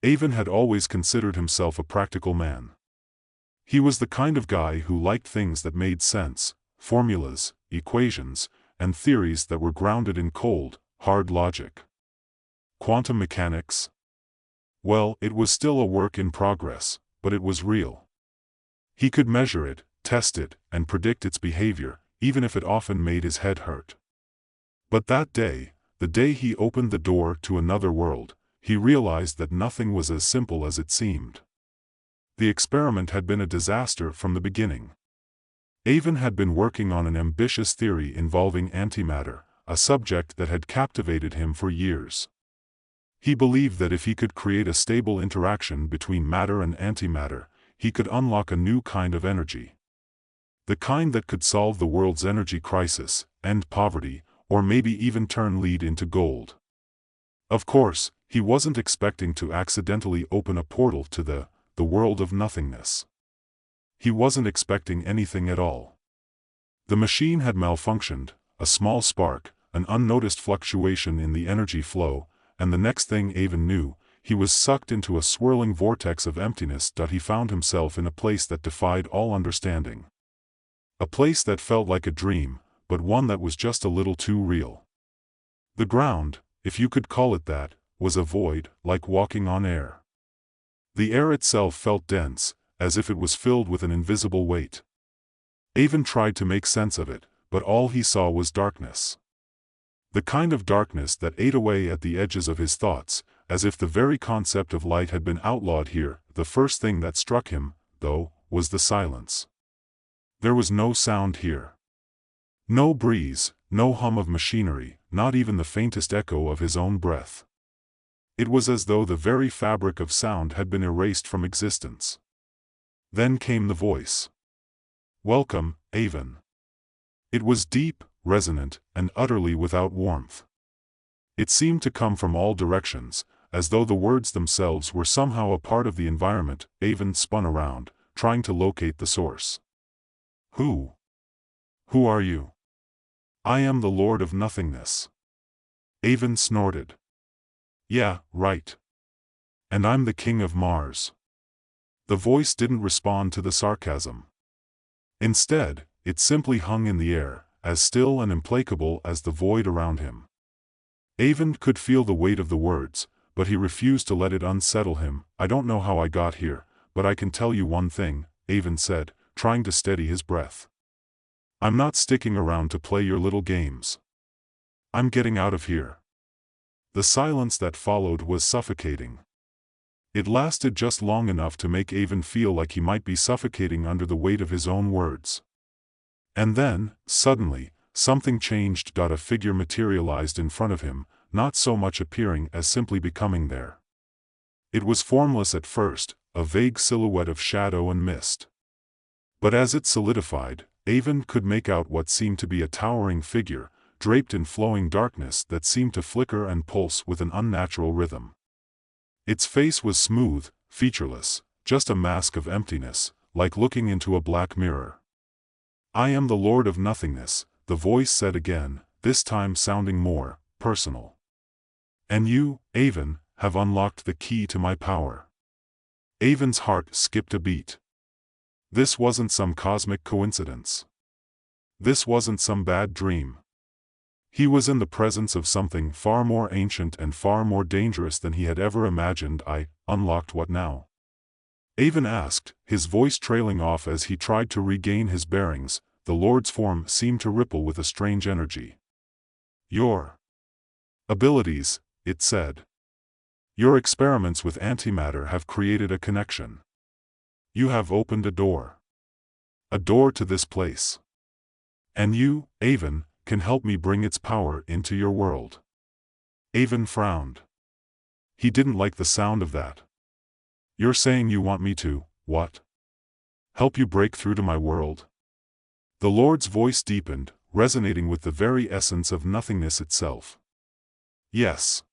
Avon had always considered himself a practical man. He was the kind of guy who liked things that made sense, formulas, equations, and theories that were grounded in cold, hard logic. Quantum mechanics? Well, it was still a work in progress, but it was real. He could measure it, test it, and predict its behavior, even if it often made his head hurt. But that day, the day he opened the door to another world, he realized that nothing was as simple as it seemed. The experiment had been a disaster from the beginning. Avon had been working on an ambitious theory involving antimatter, a subject that had captivated him for years. He believed that if he could create a stable interaction between matter and antimatter, he could unlock a new kind of energy. The kind that could solve the world's energy crisis, end poverty, or maybe even turn lead into gold. Of course, he wasn't expecting to accidentally open a portal to the world of nothingness. He wasn't expecting anything at all. The machine had malfunctioned, a small spark, an unnoticed fluctuation in the energy flow, and the next thing Avon knew, he was sucked into a swirling vortex of emptiness. He found himself in a place that defied all understanding. A place that felt like a dream, but one that was just a little too real. The ground, if you could call it that, was a void, like walking on air. The air itself felt dense, as if it was filled with an invisible weight. Avon tried to make sense of it, but all he saw was darkness. The kind of darkness that ate away at the edges of his thoughts, as if the very concept of light had been outlawed here. The first thing that struck him, though, was the silence. There was no sound here. No breeze, no hum of machinery, not even the faintest echo of his own breath. It was as though the very fabric of sound had been erased from existence. Then came the voice. "Welcome, Avon." It was deep, resonant, and utterly without warmth. It seemed to come from all directions, as though the words themselves were somehow a part of the environment. Avon spun around, trying to locate the source. Who are you?" "I am the Lord of Nothingness." Avon snorted. "Yeah, right. And I'm the King of Mars." The voice didn't respond to the sarcasm. Instead, it simply hung in the air, as still and implacable as the void around him. Avon could feel the weight of the words, but he refused to let it unsettle him. "I don't know how I got here, but I can tell you one thing," Avon said, trying to steady his breath. "I'm not sticking around to play your little games. I'm getting out of here." The silence that followed was suffocating. It lasted just long enough to make Avon feel like he might be suffocating under the weight of his own words. And then, suddenly, something changed. A figure materialized in front of him, not so much appearing as simply becoming there. It was formless at first, a vague silhouette of shadow and mist. But as it solidified, Avon could make out what seemed to be a towering figure, draped in flowing darkness that seemed to flicker and pulse with an unnatural rhythm. Its face was smooth, featureless, just a mask of emptiness, like looking into a black mirror. "I am the Lord of Nothingness," the voice said again, this time sounding more personal. "And you, Avon, have unlocked the key to my power." Avon's heart skipped a beat. This wasn't some cosmic coincidence. This wasn't some bad dream. He was in the presence of something far more ancient and far more dangerous than he had ever imagined. "I unlocked what now?" Avon asked, his voice trailing off as he tried to regain his bearings. The Lord's form seemed to ripple with a strange energy. "Your abilities," it said. "Your experiments with antimatter have created a connection. You have opened a door. A door to this place. And you, Avon, can help me bring its power into your world." Avon frowned. He didn't like the sound of that. "You're saying you want me to, what? Help you break through to my world?" The Lord's voice deepened, resonating with the very essence of nothingness itself. "Yes.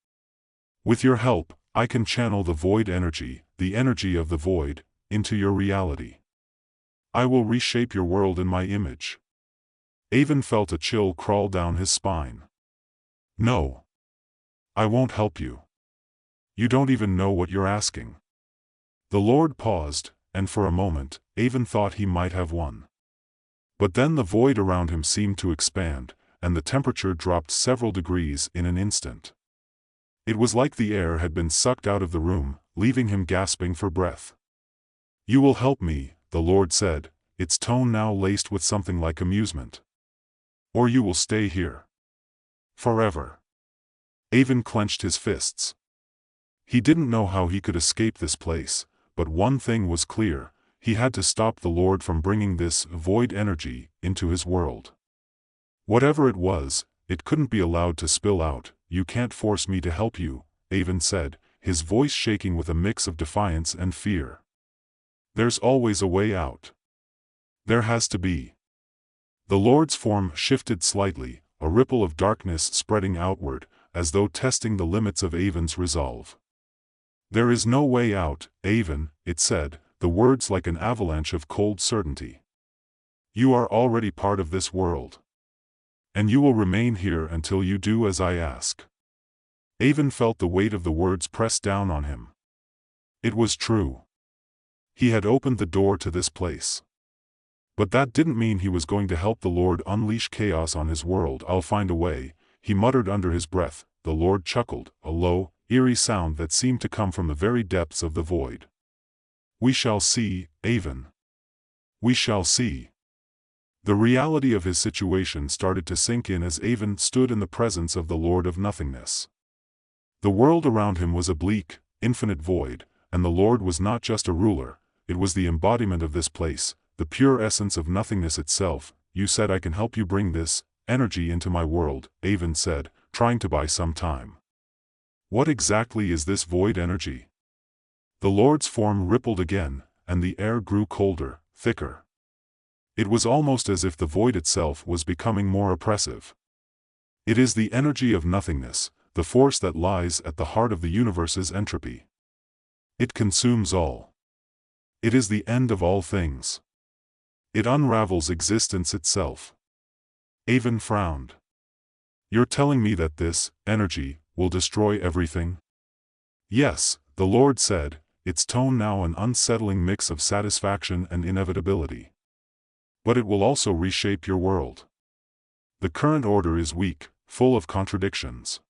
With your help, I can channel the void energy, the energy of the void, into your reality. I will reshape your world in my image." Avon felt a chill crawl down his spine. "No. I won't help you. You don't even know what you're asking." The Lord paused, and for a moment, Avon thought he might have won. But then the void around him seemed to expand, and the temperature dropped several degrees in an instant. It was like the air had been sucked out of the room, leaving him gasping for breath. "You will help me," the Lord said, its tone now laced with something like amusement. "Or you will stay here. Forever." Avon clenched his fists. He didn't know how he could escape this place, but one thing was clear: he had to stop the Lord from bringing this void energy into his world. Whatever it was, it couldn't be allowed to spill out. "You can't force me to help you," Avon said, his voice shaking with a mix of defiance and fear. "There's always a way out. There has to be." The Lord's form shifted slightly, a ripple of darkness spreading outward, as though testing the limits of Avon's resolve. "There is no way out, Avon," it said, the words like an avalanche of cold certainty. "You are already part of this world. And you will remain here until you do as I ask." Avon felt the weight of the words press down on him. It was true. He had opened the door to this place. But that didn't mean he was going to help the Lord unleash chaos on his world. "I'll find a way," he muttered under his breath. The Lord chuckled, a low, eerie sound that seemed to come from the very depths of the void. "We shall see, Avon. We shall see." The reality of his situation started to sink in as Avon stood in the presence of the Lord of Nothingness. The world around him was a bleak, infinite void, and the Lord was not just a ruler, it was the embodiment of this place, the pure essence of nothingness itself. "You said I can help you bring this energy into my world," Avon said, trying to buy some time. "What exactly is this void energy?" The Lord's form rippled again, and the air grew colder, thicker. It was almost as if the void itself was becoming more oppressive. "It is the energy of nothingness, the force that lies at the heart of the universe's entropy. It consumes all. It is the end of all things. It unravels existence itself." Avon frowned. "You're telling me that this energy will destroy everything?" "Yes," the Lord said, its tone now an unsettling mix of satisfaction and inevitability. "But it will also reshape your world. The current order is weak, full of contradictions.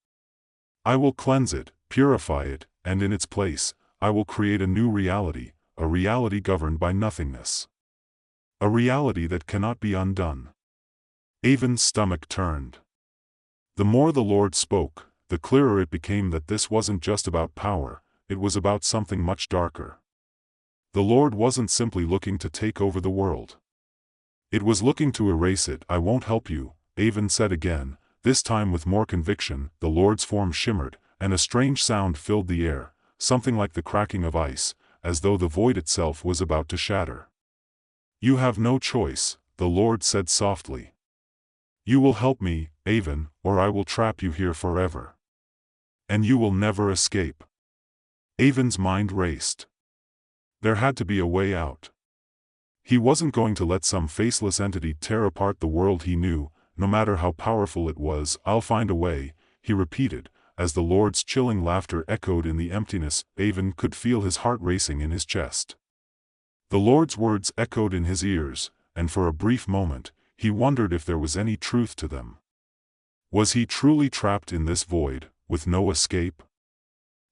I will cleanse it, purify it, and in its place, I will create a new reality, a reality governed by nothingness. A reality that cannot be undone." Avon's stomach turned. The more the Lord spoke, the clearer it became that this wasn't just about power, it was about something much darker. The Lord wasn't simply looking to take over the world. It was looking to erase it. "I won't help you," Avon said again, this time with more conviction. The Lord's form shimmered, and a strange sound filled the air, something like the cracking of ice, as though the void itself was about to shatter. "You have no choice," the Lord said softly. "You will help me, Avon, or I will trap you here forever. And you will never escape." Avon's mind raced. There had to be a way out. He wasn't going to let some faceless entity tear apart the world he knew, no matter how powerful it was. "I'll find a way," he repeated, as the Lord's chilling laughter echoed in the emptiness. Avon could feel his heart racing in his chest. The Lord's words echoed in his ears, and for a brief moment, he wondered if there was any truth to them. Was he truly trapped in this void, with no escape?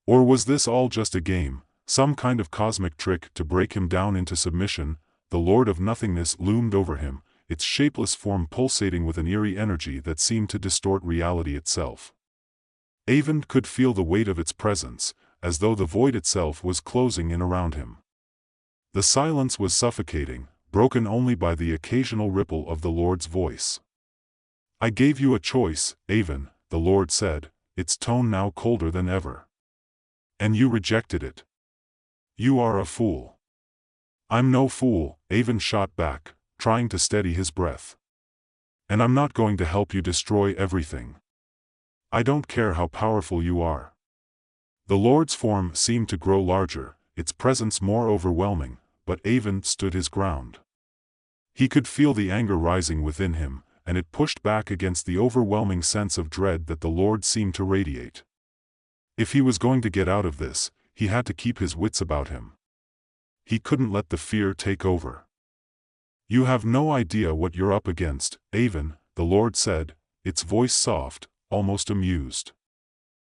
Or was this all just a game, some kind of cosmic trick to break him down into submission? The Lord of Nothingness loomed over him, its shapeless form pulsating with an eerie energy that seemed to distort reality itself. Avon could feel the weight of its presence, as though the void itself was closing in around him. The silence was suffocating, broken only by the occasional ripple of the Lord's voice. "I gave you a choice, Avon," the Lord said, its tone now colder than ever. "And you rejected it. You are a fool." "I'm no fool," Avon shot back, trying to steady his breath. "And I'm not going to help you destroy everything. I don't care how powerful you are." The Lord's form seemed to grow larger, its presence more overwhelming, but Avon stood his ground. He could feel the anger rising within him, and it pushed back against the overwhelming sense of dread that the Lord seemed to radiate. If he was going to get out of this, he had to keep his wits about him. He couldn't let the fear take over. "You have no idea what you're up against, Avon," the Lord said, its voice soft, almost amused.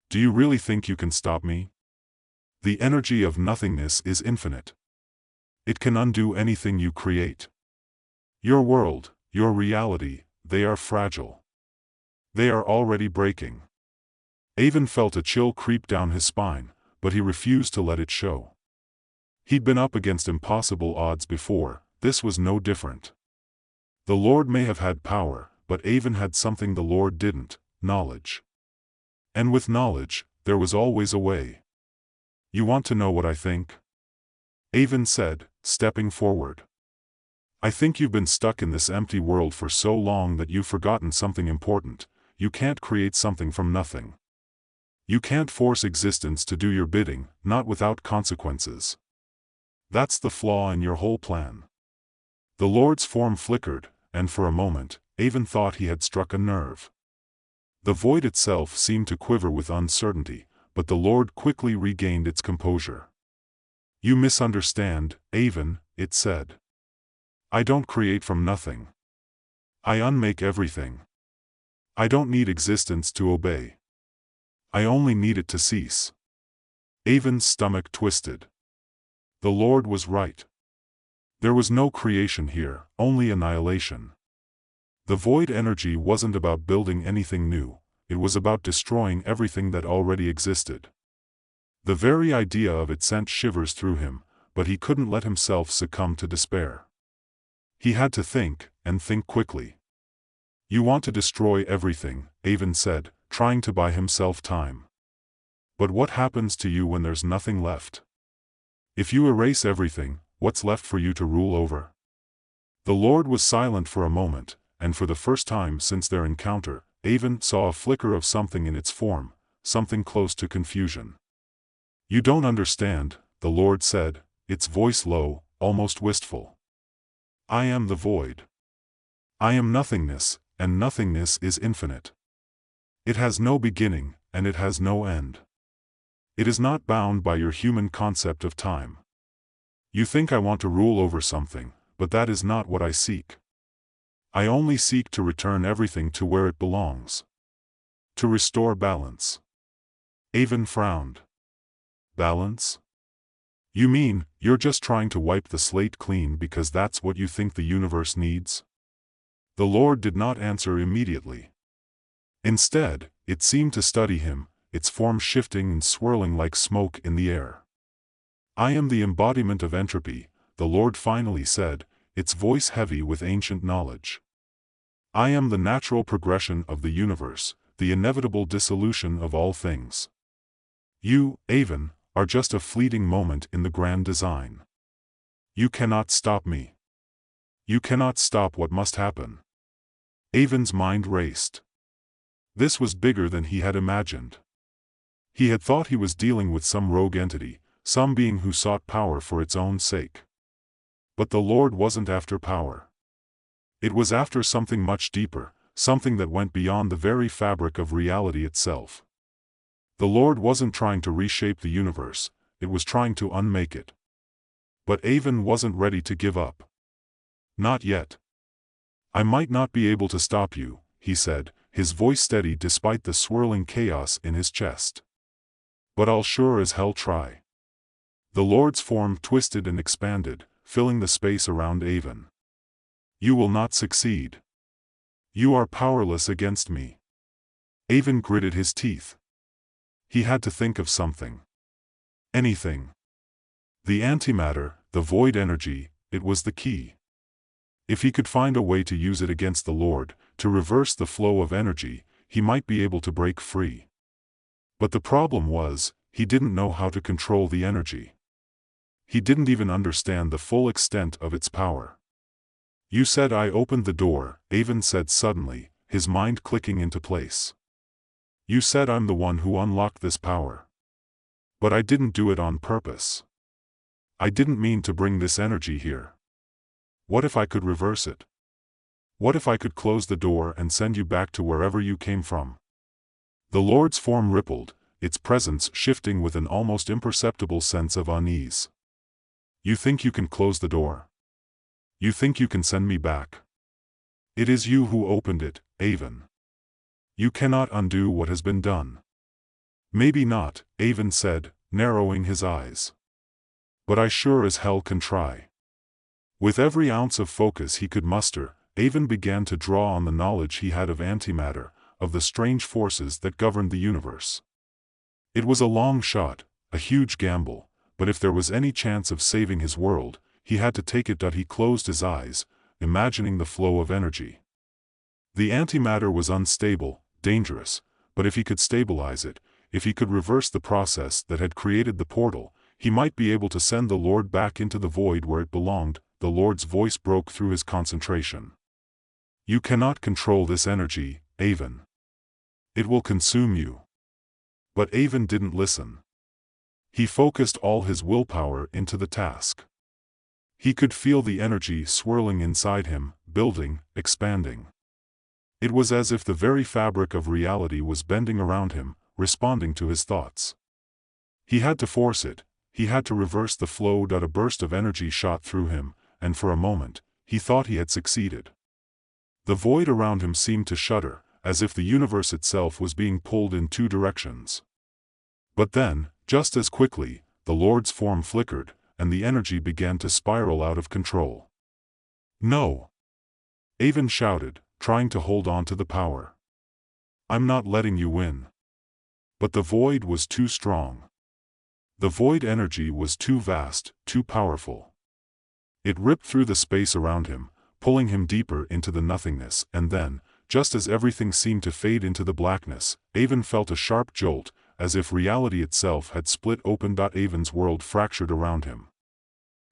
"Do you really think you can stop me? The energy of nothingness is infinite. It can undo anything you create. Your world, your reality, they are fragile. They are already breaking." Avon felt a chill creep down his spine, but he refused to let it show. He'd been up against impossible odds before. This was no different. The Lord may have had power, but Avon had something the Lord didn't: knowledge. And with knowledge, there was always a way. "You want to know what I think?" Avon said, stepping forward. "I think you've been stuck in this empty world for so long that you've forgotten something important. You can't create something from nothing. You can't force existence to do your bidding, not without consequences. That's the flaw in your whole plan." The Lord's form flickered, and for a moment, Avon thought he had struck a nerve. The void itself seemed to quiver with uncertainty, but the Lord quickly regained its composure. "You misunderstand, Avon," it said. "I don't create from nothing. I unmake everything. I don't need existence to obey. I only need it to cease." Avon's stomach twisted. The Lord was right. There was no creation here, only annihilation. The void energy wasn't about building anything new, it was about destroying everything that already existed. The very idea of it sent shivers through him, but he couldn't let himself succumb to despair. He had to think, and think quickly. "You want to destroy everything," Avon said, trying to buy himself time. "But what happens to you when there's nothing left? If you erase everything, what's left for you to rule over?" The Lord was silent for a moment, and for the first time since their encounter, Avon saw a flicker of something in its form, something close to confusion. "You don't understand," the Lord said, its voice low, almost wistful. "I am the void. I am nothingness, and nothingness is infinite. It has no beginning, and it has no end. It is not bound by your human concept of time. You think I want to rule over something, but that is not what I seek. I only seek to return everything to where it belongs. To restore balance." Avon frowned. "Balance? You mean, you're just trying to wipe the slate clean because that's what you think the universe needs?" The Lord did not answer immediately. Instead, it seemed to study him, its form shifting and swirling like smoke in the air. "I am the embodiment of entropy," the Lord finally said, its voice heavy with ancient knowledge. "I am the natural progression of the universe, the inevitable dissolution of all things. You, Avon, are just a fleeting moment in the grand design. You cannot stop me. You cannot stop what must happen." Avon's mind raced. This was bigger than he had imagined. He had thought he was dealing with some rogue entity, some being who sought power for its own sake. But the Lord wasn't after power. It was after something much deeper, something that went beyond the very fabric of reality itself. The Lord wasn't trying to reshape the universe, it was trying to unmake it. But Avon wasn't ready to give up. "Not yet. I might not be able to stop you," he said, his voice steady despite the swirling chaos in his chest. "But I'll sure as hell try." The Lord's form twisted and expanded, filling the space around Avon. "You will not succeed. You are powerless against me." Avon gritted his teeth. He had to think of something. Anything. The antimatter, the void energy, it was the key. If he could find a way to use it against the Lord, to reverse the flow of energy, he might be able to break free. But the problem was, he didn't know how to control the energy. He didn't even understand the full extent of its power. "You said I opened the door," Avon said suddenly, his mind clicking into place. "You said I'm the one who unlocked this power. But I didn't do it on purpose. I didn't mean to bring this energy here. What if I could reverse it? What if I could close the door and send you back to wherever you came from?" The Lord's form rippled, its presence shifting with an almost imperceptible sense of unease. You think you can close the door? You think you can send me back? It is you who opened it, Avon. You cannot undo what has been done. Maybe not, Avon said, narrowing his eyes. But I sure as hell can try. With every ounce of focus he could muster, Avon began to draw on the knowledge he had of antimatter, of the strange forces that governed the universe. It was a long shot, a huge gamble, but if there was any chance of saving his world, he had to take it. He closed his eyes, imagining the flow of energy. The antimatter was unstable, dangerous, but if he could stabilize it, if he could reverse the process that had created the portal, he might be able to send the Lord back into the void where it belonged. The Lord's voice broke through his concentration. You cannot control this energy, Avon. It will consume you. But Avon didn't listen. He focused all his willpower into the task. He could feel the energy swirling inside him, building, expanding. It was as if the very fabric of reality was bending around him, responding to his thoughts. He had to force it, he had to reverse the flow. A burst of energy shot through him, and for a moment, he thought he had succeeded. The void around him seemed to shudder, as if the universe itself was being pulled in two directions. But then, just as quickly, the Lord's form flickered, and the energy began to spiral out of control. No! Avon shouted, trying to hold on to the power. I'm not letting you win. But the void was too strong. The void energy was too vast, too powerful. It ripped through the space around him, pulling him deeper into the nothingness, and then, just as everything seemed to fade into the blackness, Avon felt a sharp jolt, as if reality itself had split open. Avon's world fractured around him.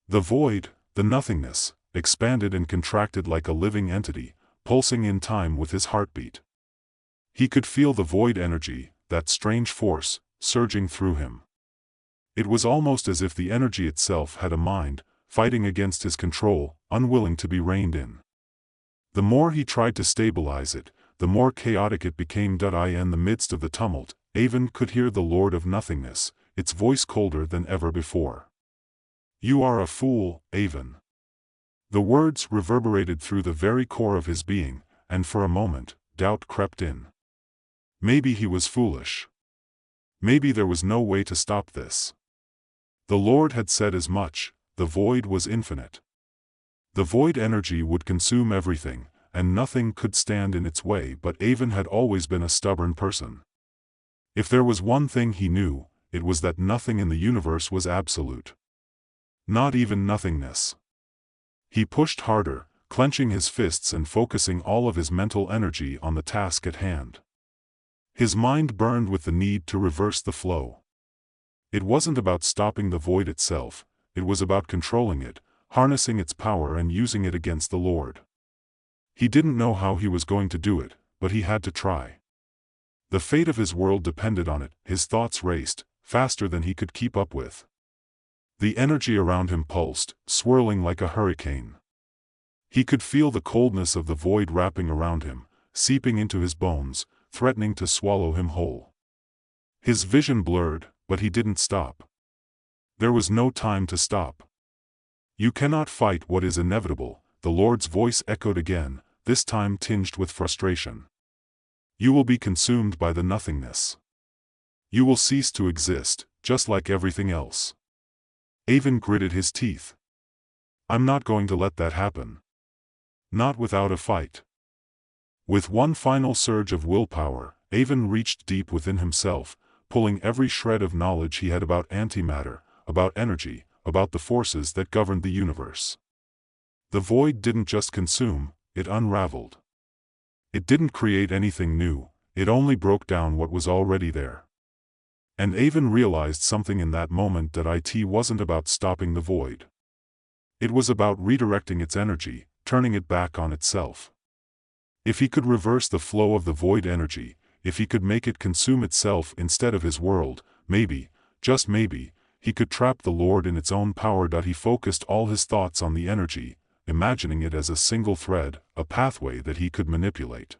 The void, the nothingness, expanded and contracted like a living entity, pulsing in time with his heartbeat. He could feel the void energy, that strange force, surging through him. It was almost as if the energy itself had a mind, fighting against his control, unwilling to be reined in. The more he tried to stabilize it, the more chaotic it became. In the midst of the tumult, Avon could hear the Lord of Nothingness, its voice colder than ever before. You are a fool, Avon. The words reverberated through the very core of his being, and for a moment, doubt crept in. Maybe he was foolish. Maybe there was no way to stop this. The Lord had said as much. The void was infinite. The void energy would consume everything, and nothing could stand in its way. But Avon had always been a stubborn person. If there was one thing he knew, it was that nothing in the universe was absolute. Not even nothingness. He pushed harder, clenching his fists and focusing all of his mental energy on the task at hand. His mind burned with the need to reverse the flow. It wasn't about stopping the void itself, it was about controlling it, harnessing its power and using it against the Lord. He didn't know how he was going to do it, but he had to try. The fate of his world depended on it. His thoughts raced, faster than he could keep up with. The energy around him pulsed, swirling like a hurricane. He could feel the coldness of the void wrapping around him, seeping into his bones, threatening to swallow him whole. His vision blurred, but he didn't stop. There was no time to stop. You cannot fight what is inevitable, the Lord's voice echoed again, this time tinged with frustration. You will be consumed by the nothingness. You will cease to exist, just like everything else. Avon gritted his teeth. I'm not going to let that happen. Not without a fight. With one final surge of willpower, Avon reached deep within himself, pulling every shred of knowledge he had about antimatter, about energy, about the forces that governed the universe. The void didn't just consume, it unraveled. It didn't create anything new, it only broke down what was already there. And Avon realized something in that moment, that it wasn't about stopping the void. It was about redirecting its energy, turning it back on itself. If he could reverse the flow of the void energy, if he could make it consume itself instead of his world, maybe, just maybe, he could trap the Lord in its own power. He focused all his thoughts on the energy, imagining it as a single thread, a pathway that he could manipulate.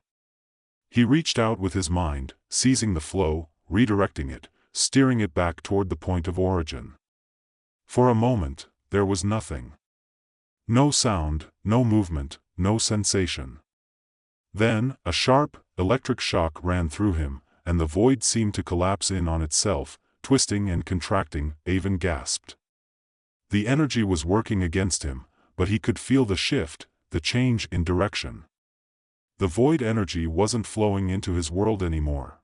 He reached out with his mind, seizing the flow, redirecting it, steering it back toward the point of origin. For a moment, there was nothing. No sound, no movement, no sensation. Then, a sharp, electric shock ran through him, and the void seemed to collapse in on itself, twisting and contracting. Avon gasped. The energy was working against him, but he could feel the shift, the change in direction. The void energy wasn't flowing into his world anymore.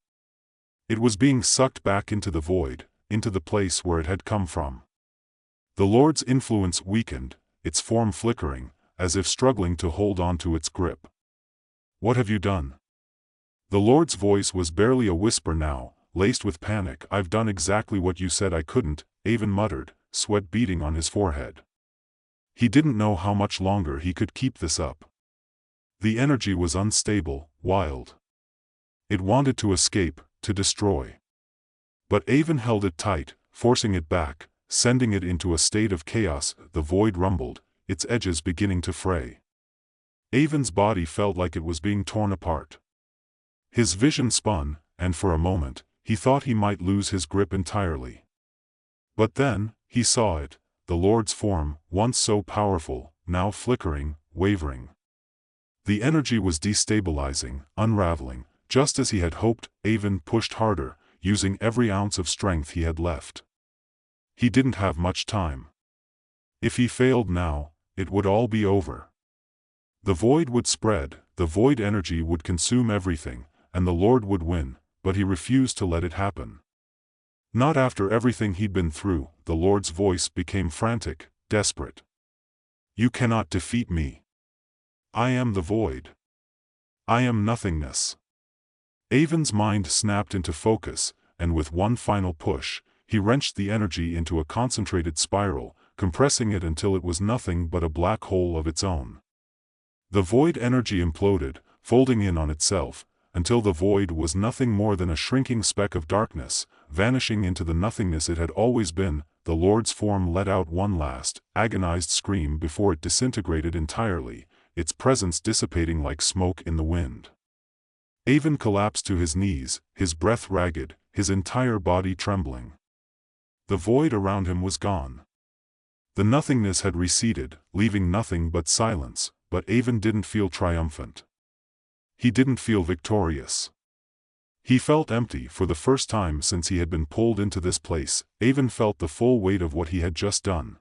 It was being sucked back into the void, into the place where it had come from. The Lord's influence weakened, its form flickering, as if struggling to hold on to its grip. "What have you done?" The Lord's voice was barely a whisper now, laced with panic. "I've done exactly what you said I couldn't," Avon muttered, sweat beading on his forehead. He didn't know how much longer he could keep this up. The energy was unstable, wild. It wanted to escape, to destroy. But Avon held it tight, forcing it back, sending it into a state of chaos. The void rumbled, its edges beginning to fray. Avon's body felt like it was being torn apart. His vision spun, and for a moment, he thought he might lose his grip entirely. But then, he saw it, the Lord's form, once so powerful, now flickering, wavering. The energy was destabilizing, unraveling, just as he had hoped. Avon pushed harder, using every ounce of strength he had left. He didn't have much time. If he failed now, it would all be over. The void would spread, the void energy would consume everything, and the Lord would win, but he refused to let it happen. Not after everything he'd been through. The Lord's voice became frantic, desperate. "You cannot defeat me. I am the void. I am nothingness." Avon's mind snapped into focus, and with one final push, he wrenched the energy into a concentrated spiral, compressing it until it was nothing but a black hole of its own. The void energy imploded, folding in on itself, until the void was nothing more than a shrinking speck of darkness, vanishing into the nothingness it had always been. The Lord's form let out one last, agonized scream before it disintegrated entirely, its presence dissipating like smoke in the wind. Avon collapsed to his knees, his breath ragged, his entire body trembling. The void around him was gone. The nothingness had receded, leaving nothing but silence, but Avon didn't feel triumphant. He didn't feel victorious. He felt empty. For the first time since he had been pulled into this place, Avon felt the full weight of what he had just done.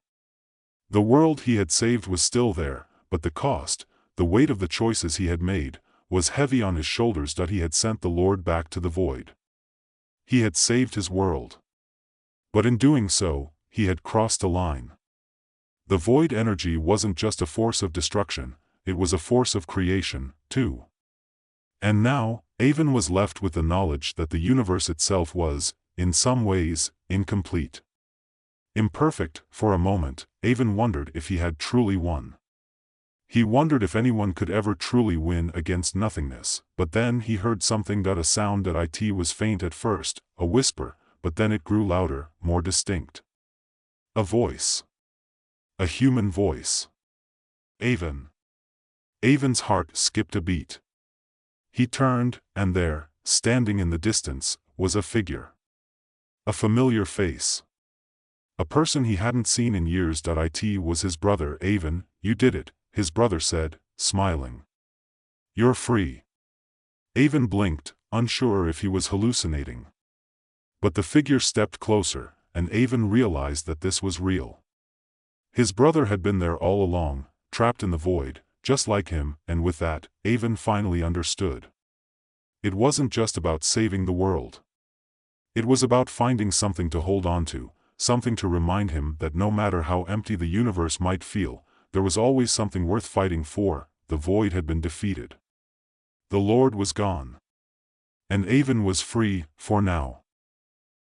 The world he had saved was still there, but the cost, the weight of the choices he had made, was heavy on his shoulders. That he had sent the Lord back to the void. He had saved his world. But in doing so, he had crossed a line. The void energy wasn't just a force of destruction, it was a force of creation, too. And now, Avon was left with the knowledge that the universe itself was, in some ways, incomplete. Imperfect. For a moment, Avon wondered if he had truly won. He wondered if anyone could ever truly win against nothingness. But then he heard something. A sound that was faint at first, a whisper, but then it grew louder, more distinct. A voice. A human voice. "Avon." Avon's heart skipped a beat. He turned, and there, standing in the distance, was a figure. A familiar face. A person he hadn't seen in years. It was his brother. "Avon, you did it," his brother said, smiling. "You're free." Avon blinked, unsure if he was hallucinating. But the figure stepped closer, and Avon realized that this was real. His brother had been there all along, trapped in the void, just like him, and with that, Avon finally understood. It wasn't just about saving the world. It was about finding something to hold on to, something to remind him that no matter how empty the universe might feel, there was always something worth fighting for. The void had been defeated. The Lord was gone. And Avon was free, for now.